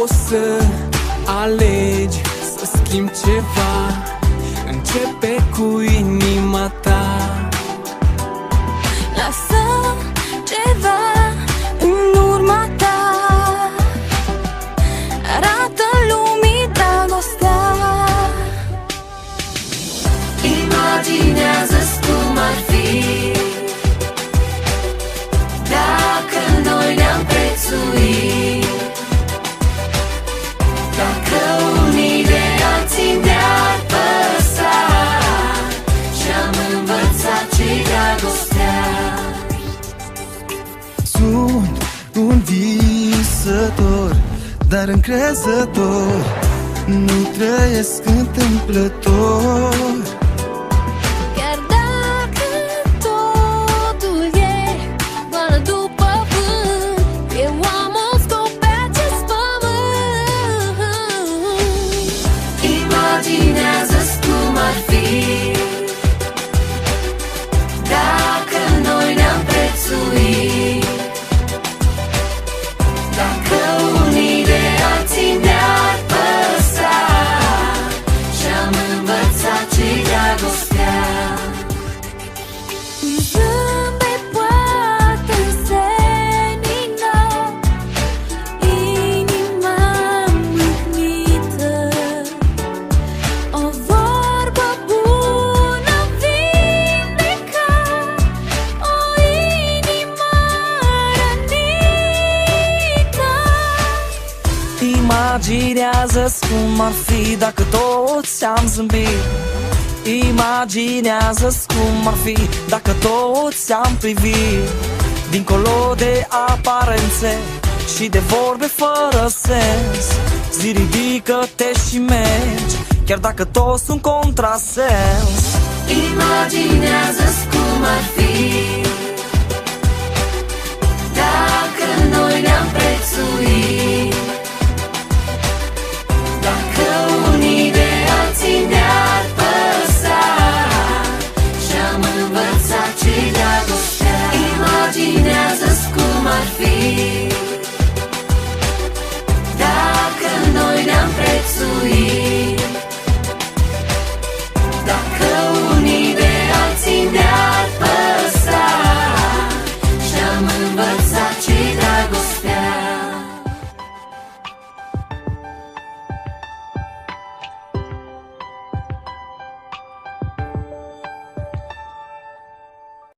poți să alegi să schimbi ceva, începe cu inima ta. Lasă ceva în urma ta, arată lumii dragostea. Imaginează-ți cum ar fi dacă noi ne-am prețuit, dacă unii de alții ne-ar păsa și-am învățat ce-i dragostea. Sunt un visător, dar încrezător, nu trăiesc întâmplător. Chiar dacă totul e doar după vânt, eu am un scop pe acest pământ. Imaginează-ți cum ar fi dacă noi ne-am prețuit, dacă unii de alții ne-ar păsa și-am învățat ce-i dragostea. Un zâmbet poate însemna inima mâhnită, o vorbă bună vindecă o inimă rănită. Imaginează-ți cum ar fi dacă toți am zâmbit. Imaginează-ți cum ar fi dacă toți am privit dincolo de aparențe și de vorbe fără sens. Zi, ridică-te și mergi, chiar dacă toți sunt contrasens. Imaginează-ți cum ar fi